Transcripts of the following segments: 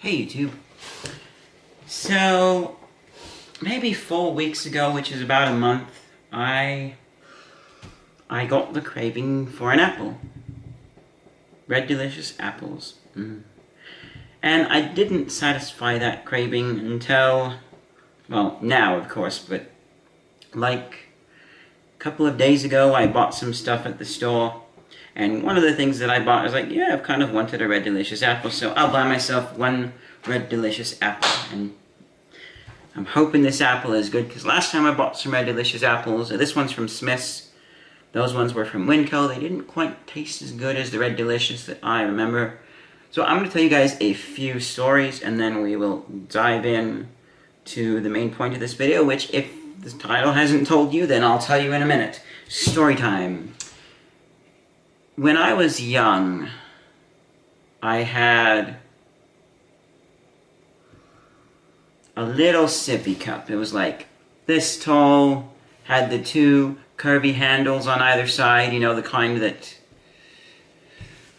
Hey YouTube. So, maybe 4 weeks ago, which is about a month, I got the craving for an apple. Red Delicious apples. And I didn't satisfy that craving until, well, now of course, but like a couple of days ago I bought some stuff at the store. And one of the things that I bought, I was like, yeah, I've kind of wanted a Red Delicious apple, so I'll buy myself one Red Delicious apple. And I'm hoping this apple is good, because last time I bought some Red Delicious apples, this one's from Smith's, those ones were from Winco. They didn't quite taste as good as the Red Delicious that I remember. So I'm going to tell you guys a few stories, and then we will dive in to the main point of this video, which, if the title hasn't told you, then I'll tell you in a minute. Story time. When I was young, I had a little sippy cup. It was like this tall, had the two curvy handles on either side, you know, the kind that,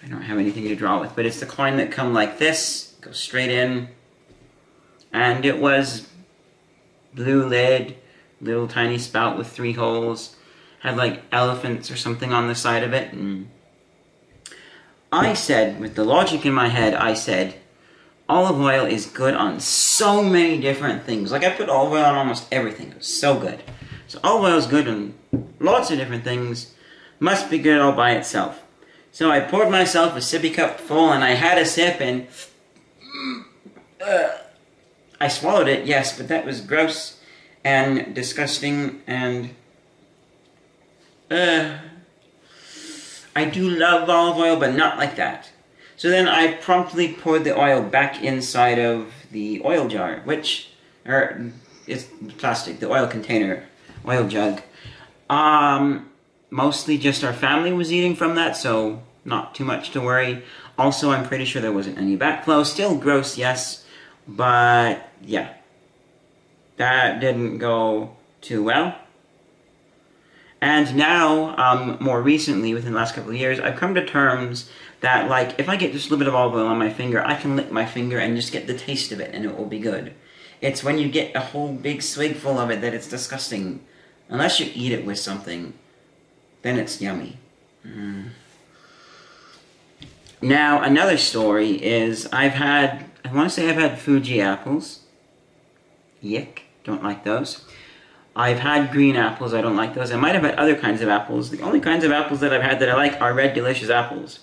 I don't have anything to draw with, but it's the kind that come like this, go straight in, and it was blue lid, little tiny spout with 3 holes, had like elephants or something on the side of it, and I said, with the logic in my head, I said, olive oil is good on so many different things. Like, I put olive oil on almost everything. It was so good. So olive oil is good on lots of different things. Must be good all by itself. So I poured myself a sippy cup full, and I had a sip, and I swallowed it, yes, but that was gross and disgusting, and I do love olive oil, but not like that. So then I promptly poured the oil back inside of the oil jar, which, it's plastic, the oil container, oil jug. Mostly just our family was eating from that, so not too much to worry. Also, I'm pretty sure there wasn't any backflow. Still gross, yes, but yeah. That didn't go too well. And now, more recently, within the last couple of years, I've come to terms that, like, if I get just a little bit of olive oil on my finger, I can lick my finger and just get the taste of it, and it will be good. It's when you get a whole big swig full of it that it's disgusting. Unless you eat it with something, then it's yummy. Now, another story is I want to say I've had Fuji apples. Yick, don't like those. I've had green apples, I don't like those. I might have had other kinds of apples. The only kinds of apples that I've had that I like are Red Delicious apples.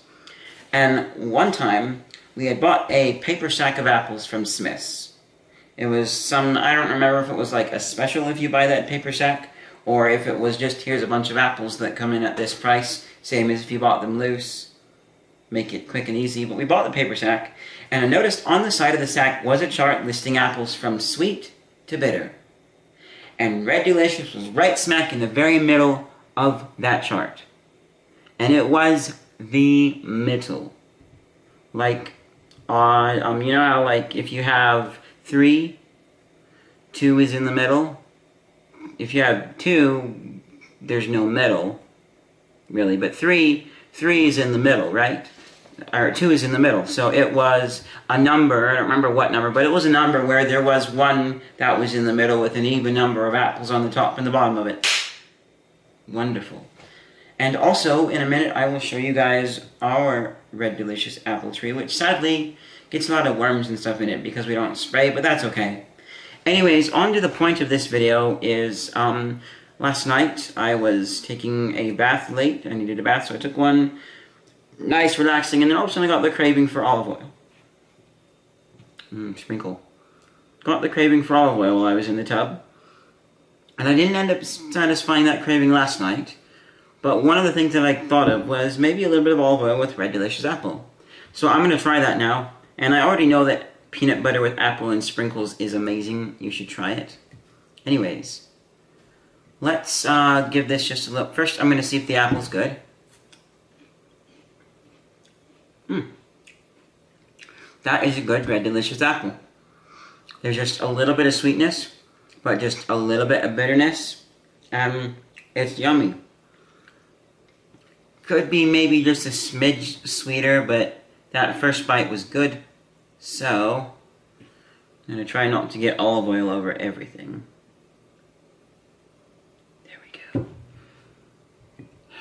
And one time, we had bought a paper sack of apples from Smith's. It was some, I don't remember if it was like a special if you buy that paper sack, or if it was just, here's a bunch of apples that come in at this price, same as if you bought them loose. Make it quick and easy, but we bought the paper sack, and I noticed on the side of the sack was a chart listing apples from sweet to bitter. And Red Delicious was right smack in the very middle of that chart. And it was the middle. Like, you know how, like, if you have 3, 2 is in the middle? If you have 2, there's no middle, really. But 3 is in the middle, right? Or 2 is in the middle. So it was a number, I don't remember what number, but it was a number where there was 1 that was in the middle with an even number of apples on the top and the bottom of it. Wonderful. And also, in a minute, I will show you guys our Red Delicious apple tree, which sadly gets a lot of worms and stuff in it because we don't spray, but that's okay. Anyways, on to the point of this video is, last night I was taking a bath late. I needed a bath, so I took one. Nice, relaxing, and then all of a sudden I got the craving for olive oil. Sprinkle. Got the craving for olive oil while I was in the tub. And I didn't end up satisfying that craving last night. But one of the things that I thought of was maybe a little bit of olive oil with Red Delicious apple. So I'm going to try that now. And I already know that peanut butter with apple and sprinkles is amazing. You should try it. Anyways, let's give this just a look. First, I'm going to see if the apple's good. That is a good Red Delicious apple. There's just a little bit of sweetness, but just a little bit of bitterness. It's yummy. Could be maybe just a smidge sweeter, but that first bite was good. So, I'm going to try not to get olive oil over everything. There we go.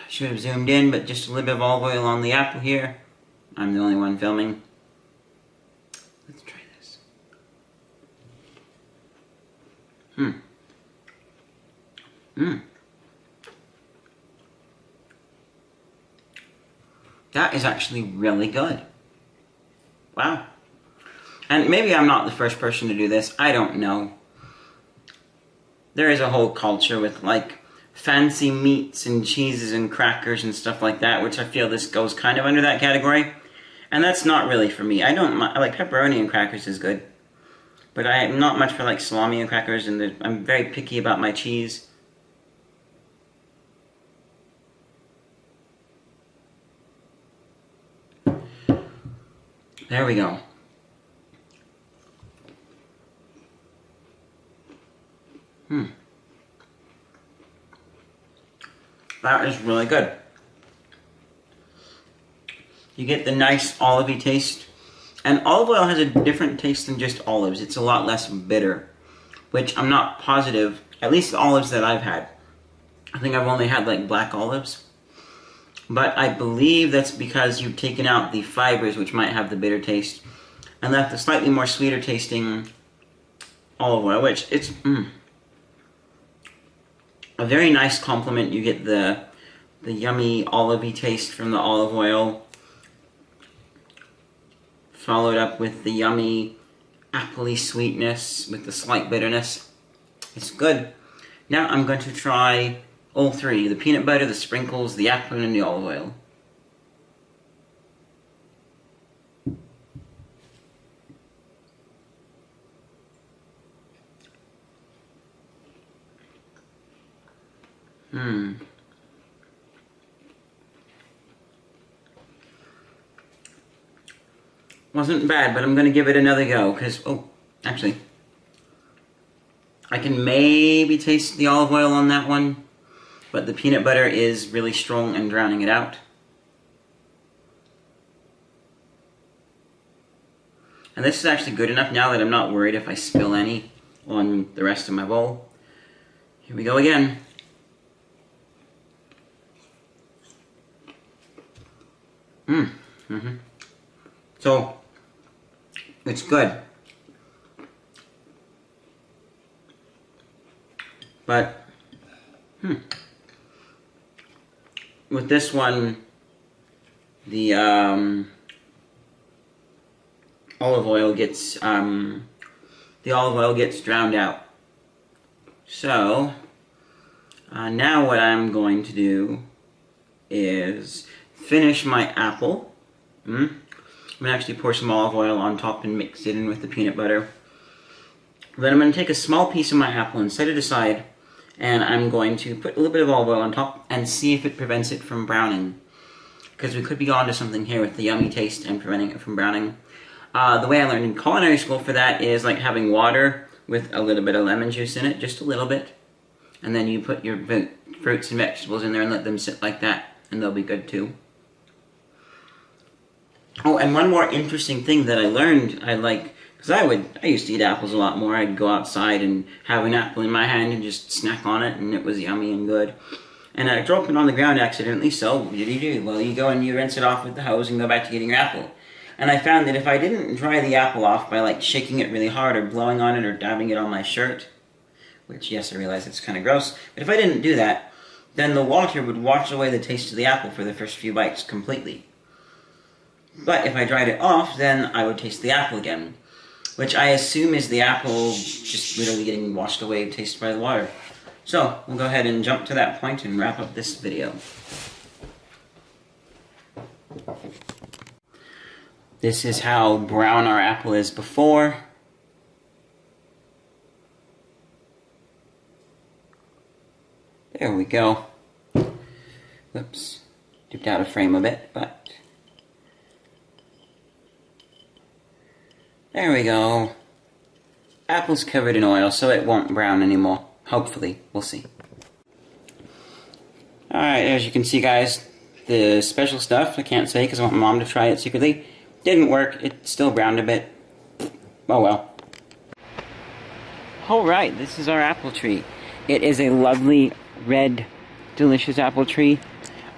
Should have zoomed in, but just a little bit of olive oil on the apple here. I'm the only one filming. Let's try this. That is actually really good. Wow. And maybe I'm not the first person to do this. I don't know. There is a whole culture with, like, fancy meats and cheeses and crackers and stuff like that, which I feel this goes kind of under that category. And that's not really for me. I like pepperoni and crackers is good. But I'm not much for, like, salami and crackers, and I'm very picky about my cheese. There we go. That is really good. You get the nice olivey taste. And olive oil has a different taste than just olives. It's a lot less bitter, which I'm not positive, at least the olives that I've had. I think I've only had like black olives. But I believe that's because you've taken out the fibers, which might have the bitter taste, and left a slightly more sweeter tasting olive oil, which it's a very nice compliment. You get the yummy olivey taste from the olive oil, followed up with the yummy appley sweetness with the slight bitterness. It's good. Now I'm going to try all three: the peanut butter, the sprinkles, the apple, and the olive oil. Wasn't bad, but I'm going to give it another go, because, actually, I can maybe taste the olive oil on that one, but the peanut butter is really strong and drowning it out. And this is actually good enough now that I'm not worried if I spill any on the rest of my bowl. Here we go again. So, it's good. But, with this one, the olive oil gets drowned out. So, now what I'm going to do is finish my apple. I'm going to actually pour some olive oil on top and mix it in with the peanut butter. Then I'm going to take a small piece of my apple and set it aside, and I'm going to put a little bit of olive oil on top and see if it prevents it from browning. Because we could be onto something here with the yummy taste and preventing it from browning. The way I learned in culinary school for that is like having water with a little bit of lemon juice in it, just a little bit. And then you put your fruits and vegetables in there and let them sit like that, and they'll be good too. Oh, and one more interesting thing that I learned, because I used to eat apples a lot more. I'd go outside and have an apple in my hand and just snack on it, and it was yummy and good. And I dropped it on the ground accidentally, so what do? Well, you go and you rinse it off with the hose and go back to getting your apple. And I found that if I didn't dry the apple off by like shaking it really hard or blowing on it or dabbing it on my shirt, which yes, I realize it's kind of gross, but if I didn't do that, then the water would wash away the taste of the apple for the first few bites completely. But if I dried it off, then I would taste the apple again, which I assume is the apple just literally getting washed away tasted by the water. So, we'll go ahead and jump to that point and wrap up this video. This is how brown our apple is before. There we go. Whoops. Dipped out of frame a bit, but... there we go. Apple's covered in oil, so it won't brown anymore. Hopefully. We'll see. Alright, as you can see, guys, the special stuff, I can't say because I want my mom to try it secretly, didn't work. It still browned a bit. Oh well. Alright, this is our apple tree. It is a lovely, red, delicious apple tree.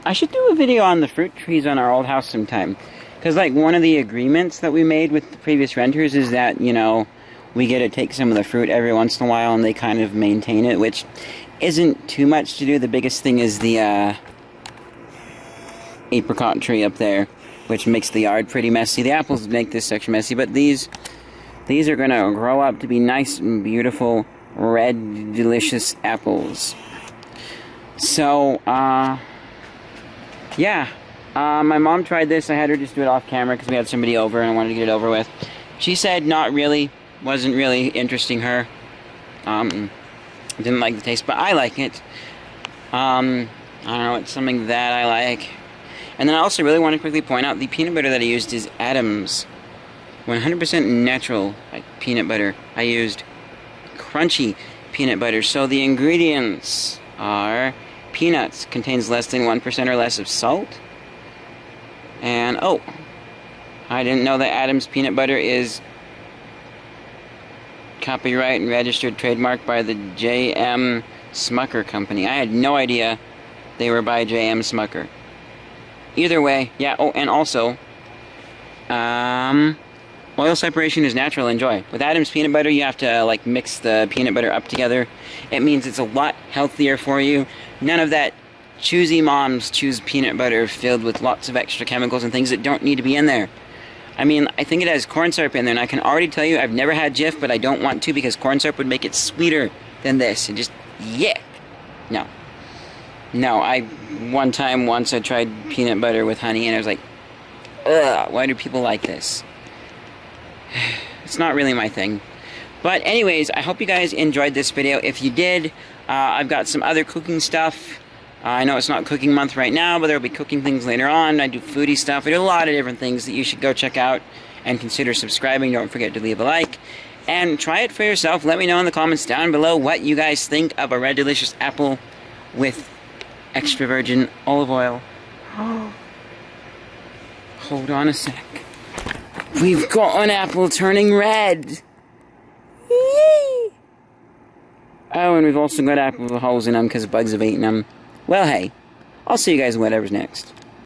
I should do a video on the fruit trees on our old house sometime. Because, like, one of the agreements that we made with the previous renters is that, you know, we get to take some of the fruit every once in a while and they kind of maintain it, which isn't too much to do. The biggest thing is the apricot tree up there, which makes the yard pretty messy. The apples make this section messy, but these are going to grow up to be nice and beautiful, red, delicious apples. So, yeah. My mom tried this. I had her just do it off camera because we had somebody over and I wanted to get it over with. She said not really. Wasn't really interesting her. Didn't like the taste, but I like it. I don't know, it's something that I like. And then I also really want to quickly point out the peanut butter that I used is Adams 100% natural peanut butter. I used crunchy peanut butter. So the ingredients are peanuts, contains less than 1% or less of salt. And, oh, I didn't know that Adams peanut butter is copyright and registered trademark by the J.M. Smucker Company. I had no idea they were by J.M. Smucker. Either way, yeah, oh, and also, oil separation is natural, enjoy. With Adams peanut butter, you have to, like, mix the peanut butter up together. It means it's a lot healthier for you. None of that choosy moms choose peanut butter filled with lots of extra chemicals and things that don't need to be in there. I mean, I think it has corn syrup in there, and I can already tell you I've never had Jif, but I don't want to because corn syrup would make it sweeter than this. And just, yeah. No. No, once I tried peanut butter with honey, and I was like, ugh, why do people like this? It's not really my thing. But anyways, I hope you guys enjoyed this video. If you did, I've got some other cooking stuff. I know it's not cooking month right now, but there'll be cooking things later on. I do foodie stuff. I do a lot of different things that you should go check out and consider subscribing. Don't forget to leave a like. And try it for yourself. Let me know in the comments down below what you guys think of a red delicious apple with extra virgin olive oil. Hold on a sec. We've got an apple turning red. Yee! Oh, and we've also got apples with holes in them because bugs have eaten them. Well, hey, I'll see you guys in whatever's next.